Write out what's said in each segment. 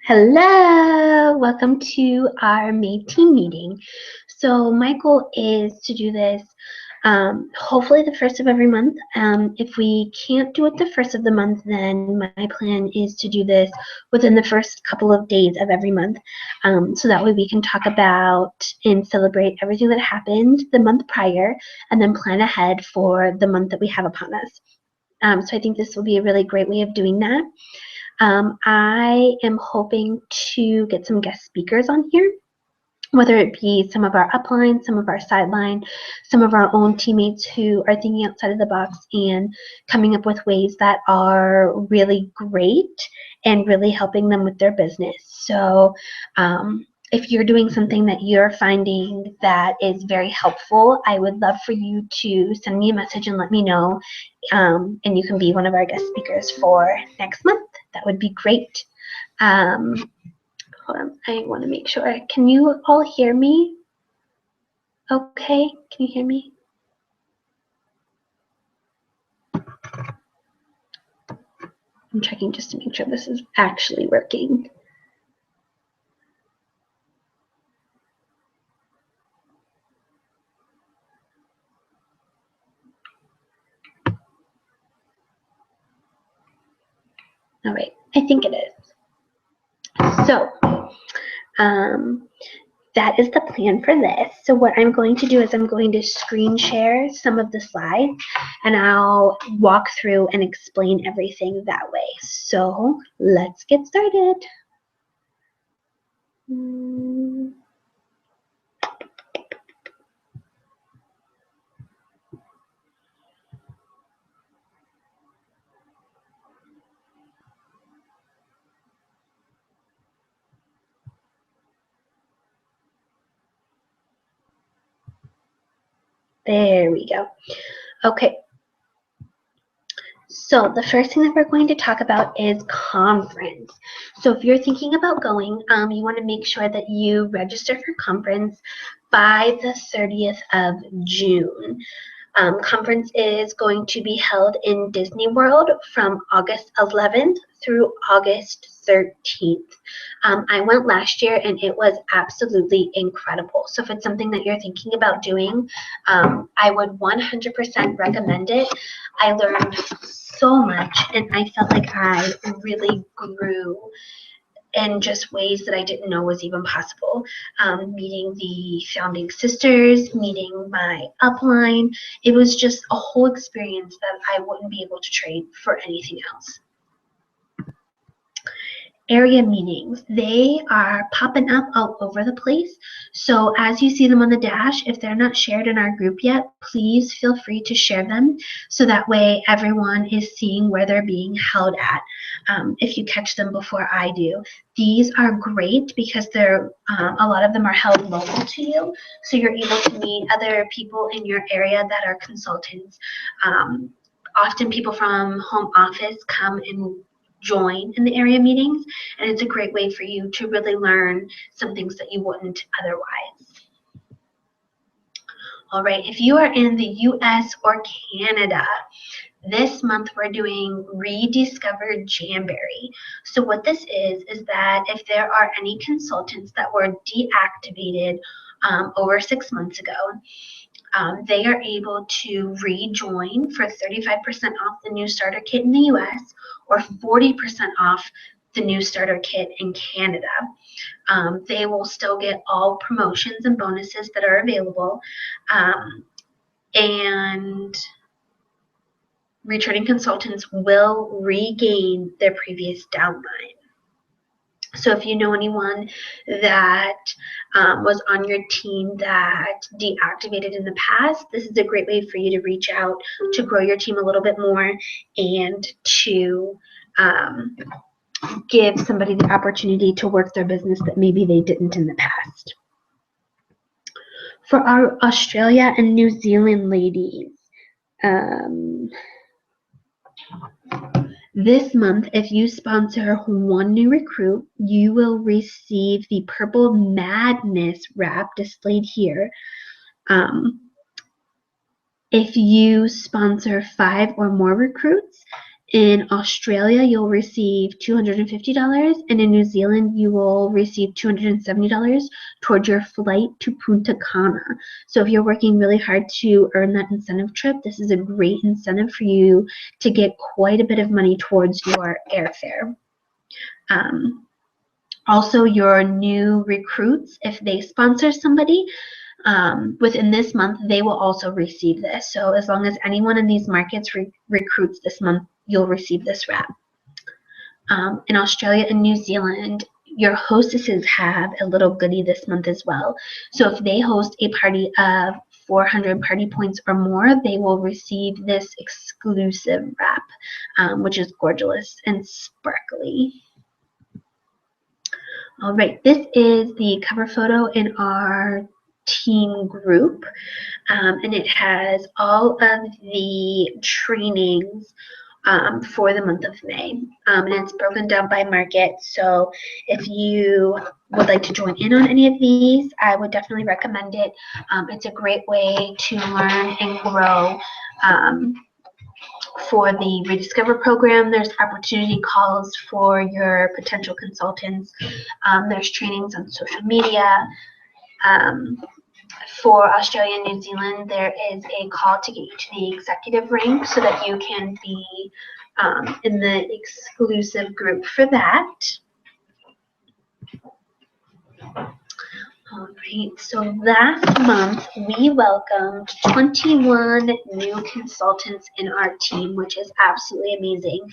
Hello, welcome to our May team meeting. So my goal is to do this hopefully the first of every month. If we can't do it the first of the month, then my plan is to do this within the first couple of days of every month. So that way we can talk about and celebrate everything that happened the month prior and then plan ahead for the month that we have upon us. So I think this will be a really great way of doing that. I am hoping to get some guest speakers on here, whether it be some of our upline, some of our sideline, some of our own teammates who are thinking outside of the box and coming up with ways that are really great and really helping them with their business. So if you're doing something that you're finding that is very helpful, I would love for you to send me a message and let me know, and you can be one of our guest speakers for next month. That would be great. Hold on, I want to make sure. Can you all hear me? Okay, can you hear me? I'm checking just to make sure this is actually working. All right, I think it is. So, that is the plan for this. So what I'm going to do is I'm going to screen share some of the slides and I'll walk through and explain everything that way. So let's get started. There we go. Okay. So the first thing that we're going to talk about is conference. So if you're thinking about going, you want to make sure that you register for conference by the 30th of June. Conference is going to be held in Disney World from August 11th through August 13th. I went last year and it was absolutely incredible. So if it's something that you're thinking about doing, I would 100% recommend it. I learned so much and I felt like I really grew in just ways that I didn't know was even possible. Meeting the founding sisters, meeting my upline, it was just a whole experience that I wouldn't be able to trade for anything else. Area meetings, they are popping up all over the place. So as you see them on the dash, if they're not shared in our group yet, please feel free to share them so that way everyone is seeing where they're being held at. If you catch them before I do, these are great because they're a lot of them are held local to you, so you're able to meet other people in your area that are consultants. Often people from home office come and join in the area meetings, and it's a great way for you to really learn some things that you wouldn't otherwise. All right, if you are in the US or Canada, this month we're doing Rediscover Jamberry. So what this is that if there are any consultants that were deactivated over 6 months ago, they are able to rejoin for 35% off the new starter kit in the US or 40% off the new starter kit in Canada. They will still get all promotions and bonuses that are available, and returning consultants will regain their previous downline. So if you know anyone that was on your team that deactivated in the past, this is a great way for you to reach out to grow your team a little bit more and to give somebody the opportunity to work their business that maybe they didn't in the past. For our Australia and New Zealand ladies, this month, if you sponsor one new recruit, you will receive the Purple Madness wrap displayed here. If you sponsor 5 or more recruits, In Australia, you'll receive $250, and in New Zealand, you will receive $270 towards your flight to Punta Cana. So if you're working really hard to earn that incentive trip, this is a great incentive for you to get quite a bit of money towards your airfare. Also, your new recruits, if they sponsor somebody, within this month, they will also receive this. So as long as anyone in these markets recruits this month, you'll receive this wrap. In Australia and New Zealand, your hostesses have a little goodie this month as well. So if they host a party of 400 party points or more, they will receive this exclusive wrap, which is gorgeous and sparkly. All right, this is the cover photo in our team group, and it has all of the trainings for the month of May, and it's broken down by market. So if you would like to join in on any of these, I would definitely recommend it. It's a great way to learn and grow. For the Rediscover program, there's opportunity calls for your potential consultants. There's trainings on social media. For Australia and New Zealand, there is a call to get you to the executive rank so that you can be in the exclusive group for that. All right, so last month we welcomed 21 new consultants in our team, which is absolutely amazing.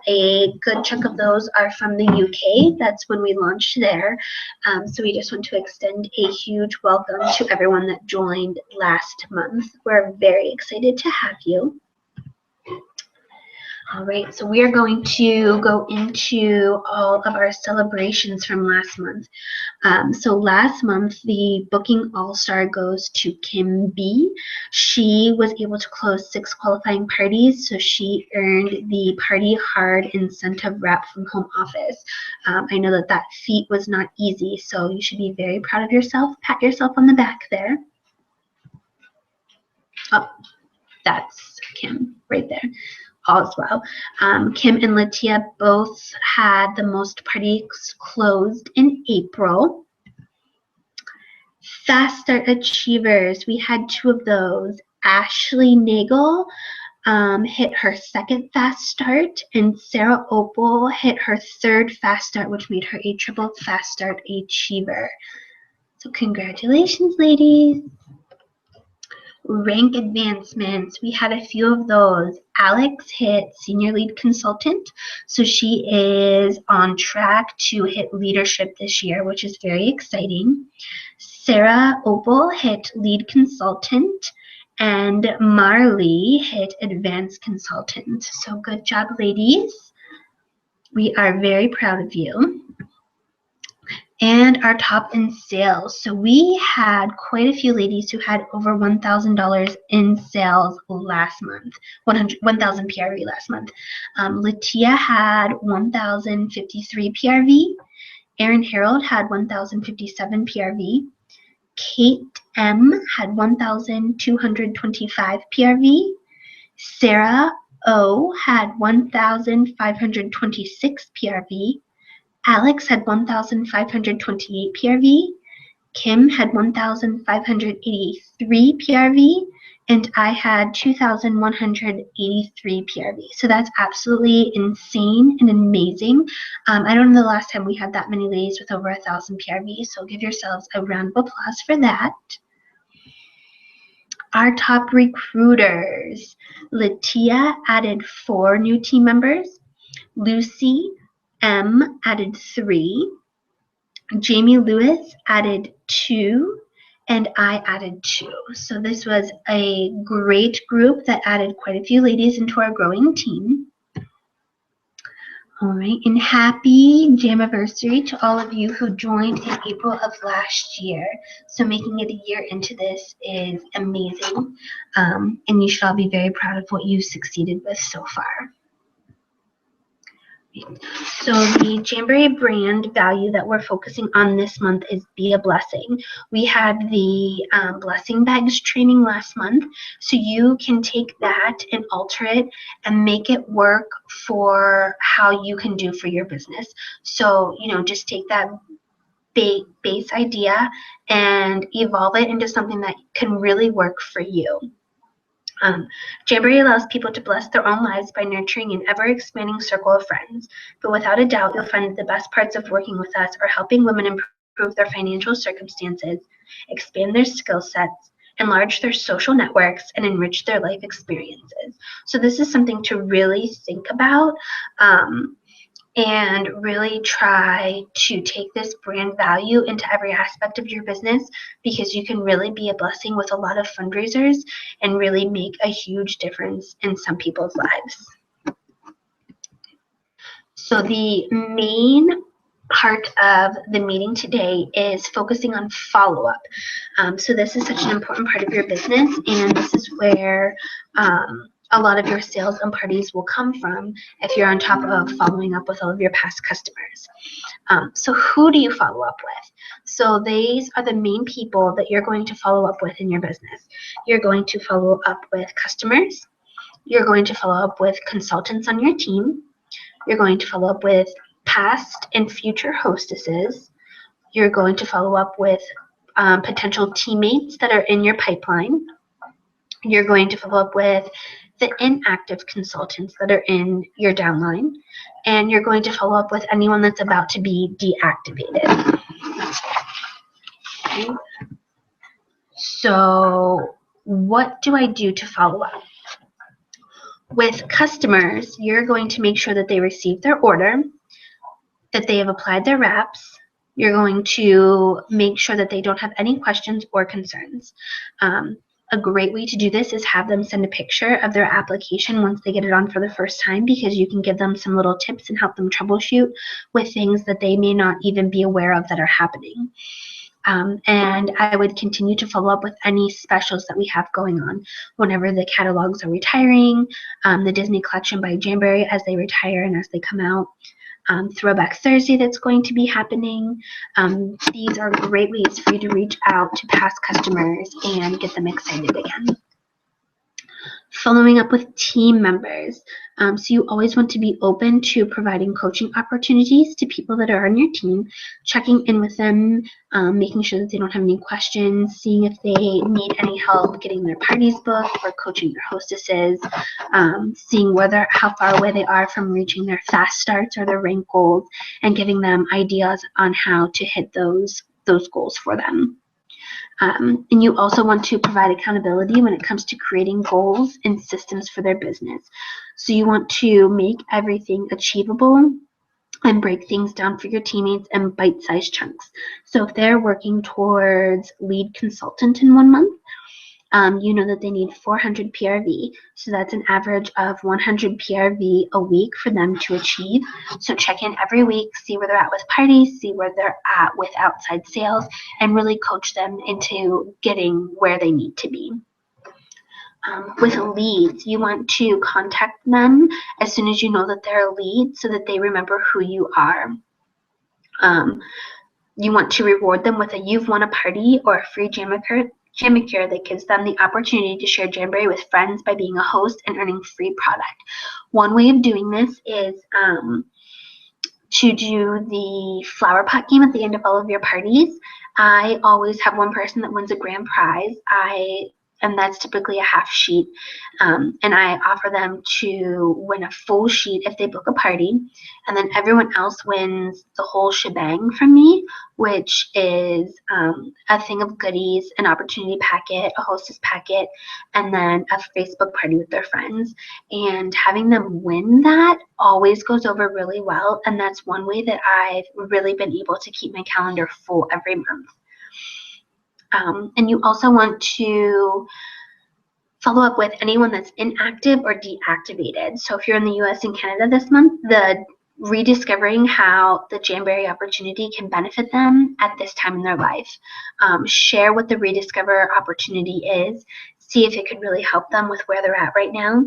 A good chunk of those are from the UK. That's when we launched there. So we just want to extend a huge welcome to everyone that joined last month. We're very excited to have you. All right, so we are going to go into all of our celebrations from last month. So last month, the Booking All-Star goes to Kim B. She was able to close 6 qualifying parties, so she earned the Party Hard Incentive Wrap from Home Office. I know that feat was not easy, so you should be very proud of yourself. Pat yourself on the back there. Oh, that's Kim right there. All as well. Kim and Latia both had the most parties closed in April. Fast Start Achievers, we had 2 of those. Ashley Nagel hit her 2nd Fast Start, and Sarah Opal hit her 3rd Fast Start, which made her a triple Fast Start Achiever. So congratulations, ladies. Rank advancements, we had a few of those. Alex hit Senior Lead Consultant, so she is on track to hit leadership this year, which is very exciting. Sarah Opal hit Lead Consultant, and Marley hit Advanced Consultant. So good job, ladies. We are very proud of you. And our top in sales. So we had quite a few ladies who had over $1,000 in sales last month, 1,000 PRV last month. Latia had 1,053 PRV. Erin Harold had 1,057 PRV. Kate M had 1,225 PRV. Sarah O had 1,526 PRV. Alex had 1,528 PRV, Kim had 1,583 PRV, and I had 2,183 PRV. So that's absolutely insane and amazing. I don't know the last time we had that many ladies with over 1,000 PRV, so give yourselves a round of applause for that. Our top recruiters. Latia added 4 new team members. Lucy M added 3, Jamie Lewis added 2, and I added 2. So this was a great group that added quite a few ladies into our growing team. All right, and happy Jamiversary to all of you who joined in April of last year. So making it a year into this is amazing, and you should all be very proud of what you succeeded with so far. So the Jamboree brand value that we're focusing on this month is be a blessing. We had the blessing bags training last month, so you can take that and alter it and make it work for how you can do for your business. So, just take that base idea and evolve it into something that can really work for you. Jamboree allows people to bless their own lives by nurturing an ever-expanding circle of friends. But without a doubt, you'll find that the best parts of working with us are helping women improve their financial circumstances, expand their skill sets, enlarge their social networks, and enrich their life experiences. So this is something to really think about. And really try to take this brand value into every aspect of your business, because you can really be a blessing with a lot of fundraisers and really make a huge difference in some people's lives. So the main part of the meeting today is focusing on follow-up. So this is such an important part of your business, and this is where a lot of your sales and parties will come from if you're on top of following up with all of your past customers. So who do you follow up with? So these are the main people that you're going to follow up with in your business. You're going to follow up with customers. You're going to follow up with consultants on your team. You're going to follow up with past and future hostesses. You're going to follow up with potential teammates that are in your pipeline. You're going to follow up with the inactive consultants that are in your downline, and you're going to follow up with anyone that's about to be deactivated. Okay. So what do I do to follow up? With customers, you're going to make sure that they receive their order, that they have applied their wraps. You're going to make sure that they don't have any questions or concerns. A great way to do this is have them send a picture of their application once they get it on for the first time, because you can give them some little tips and help them troubleshoot with things that they may not even be aware of that are happening. And I would continue to follow up with any specials that we have going on. Whenever the catalogs are retiring, the Disney collection by Jamboree as they retire and as they come out, Throwback Thursday that's going to be happening. These are great ways for you to reach out to past customers and get them excited again. Following up with team members. So you always want to be open to providing coaching opportunities to people that are on your team, checking in with them, making sure that they don't have any questions, seeing if they need any help getting their parties booked or coaching their hostesses, seeing how far away they are from reaching their fast starts or their rank goals, and giving them ideas on how to hit those goals for them. And you also want to provide accountability when it comes to creating goals and systems for their business. So you want to make everything achievable and break things down for your teammates in bite-sized chunks. So if they're working towards lead consultant in 1 month, you know that they need 400 PRV. So that's an average of 100 PRV a week for them to achieve. So check in every week, see where they're at with parties, see where they're at with outside sales, and really coach them into getting where they need to be. With leads, you want to contact them as soon as you know that they're a lead so that they remember who you are. You want to reward them with a "You've Won a Party" or a free Jamacure that gives them the opportunity to share Jamboree with friends by being a host and earning free product. One way of doing this is to do the flower pot game at the end of all of your parties. I always have one person that wins a grand prize. And that's typically a half sheet. And I offer them to win a full sheet if they book a party. And then everyone else wins the whole shebang from me, which is a thing of goodies, an opportunity packet, a hostess packet, and then a Facebook party with their friends. And having them win that always goes over really well. And that's one way that I've really been able to keep my calendar full every month. And you also want to follow up with anyone that's inactive or deactivated. So if you're in the US and Canada this month, rediscovering how the Jamboree opportunity can benefit them at this time in their life. Share what the rediscover opportunity is. see if it could really help them with where they're at right now,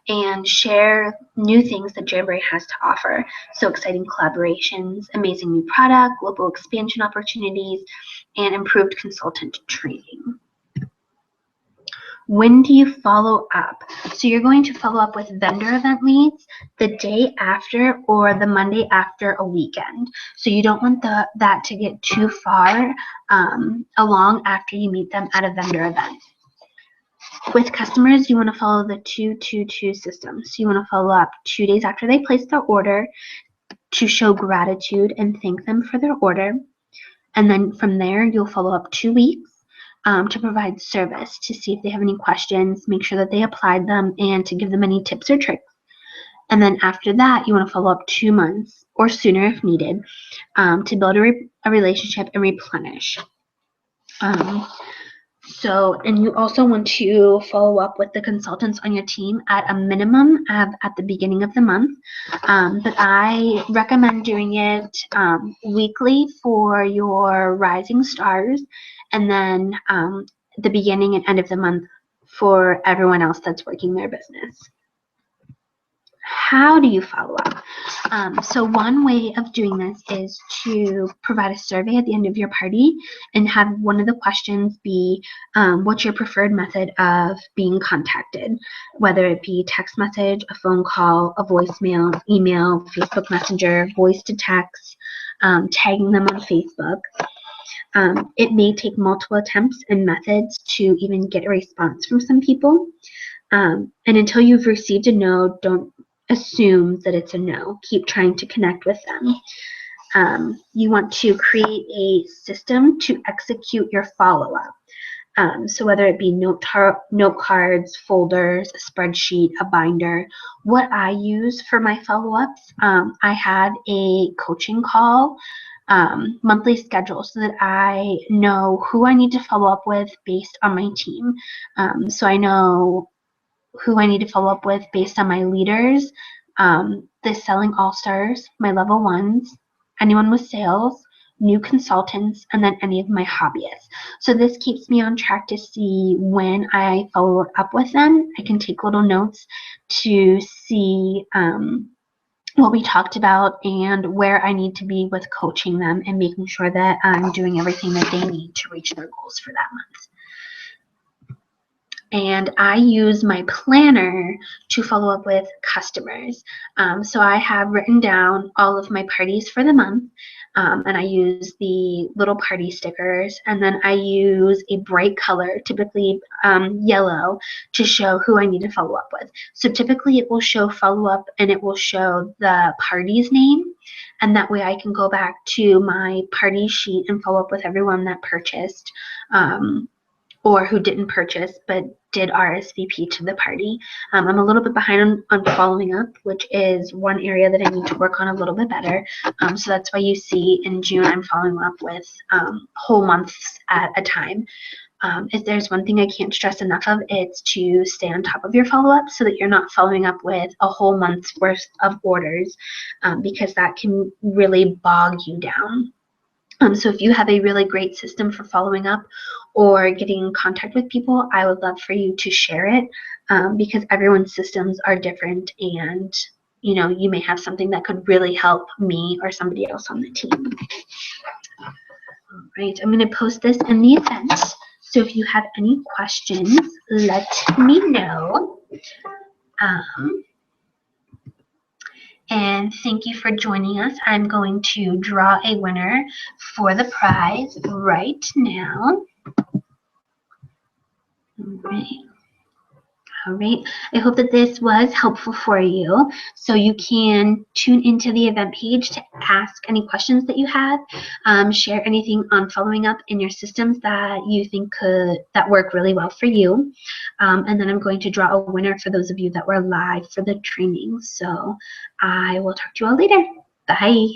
and share new things that Jamboree has to offer. So exciting collaborations, amazing new product, global expansion opportunities, and improved consultant training. When do you follow up? So you're going to follow up with vendor event leads the day after or the Monday after a weekend. So you don't want that to get too far along after you meet them at a vendor event. With customers, you want to follow the 2-2-2 system. So you want to follow up 2 days after they place their order to show gratitude and thank them for their order. And then from there, you'll follow up 2 weeks to provide service, to see if they have any questions, make sure that they applied them, and to give them any tips or tricks. And then after that, you want to follow up 2 months or sooner if needed to build a relationship and replenish. And you also want to follow up with the consultants on your team at a minimum at the beginning of the month. But I recommend doing it weekly for your rising stars, and then the beginning and end of the month for everyone else that's working their business. How do you follow up? So one way of doing this is to provide a survey at the end of your party and have one of the questions be, what's your preferred method of being contacted? Whether it be text message, a phone call, a voicemail, email, Facebook Messenger, voice to text, tagging them on Facebook. It may take multiple attempts and methods to even get a response from some people. And until you've received a no, don't assume that it's a no. Keep trying to connect with them. You want to create a system to execute your follow-up. So whether it be note cards, folders, a spreadsheet, a binder. What I use for my follow-ups, I have a coaching call monthly schedule so that I know who I need to follow up with based on my team. So I know who I need to follow up with based on my leaders, the selling all-stars, my level ones, anyone with sales, new consultants, and then any of my hobbyists. So this keeps me on track to see when I follow up with them. I can take little notes to see what we talked about and where I need to be with coaching them and making sure that I'm doing everything that they need to reach their goals for that month. And I use my planner to follow up with customers. So I have written down all of my parties for the month, and I use the little party stickers, and then I use a bright color, typically yellow, to show who I need to follow up with. So typically it will show follow up and it will show the party's name, and that way I can go back to my party sheet and follow up with everyone that purchased or who didn't purchase but did RSVP to the party. I'm a little bit behind on following up, which is one area that I need to work on a little bit better. So that's why you see in June I'm following up with whole months at a time. If there's one thing I can't stress enough of, it's to stay on top of your follow-up so that you're not following up with a whole month's worth of orders, because that can really bog you down. So if you have a really great system for following up or getting in contact with people, I would love for you to share it, because everyone's systems are different, and you may have something that could really help me or somebody else on the team. All right, I'm going to post this in the event. So if you have any questions, let me know. And thank you for joining us. I'm going to draw a winner for the prize right now. All right. I hope that this was helpful for you. So you can tune into the event page to ask any questions that you have, share anything on following up in your systems that you think that work really well for you. And then I'm going to draw a winner for those of you that were live for the training. So I will talk to you all later. Bye.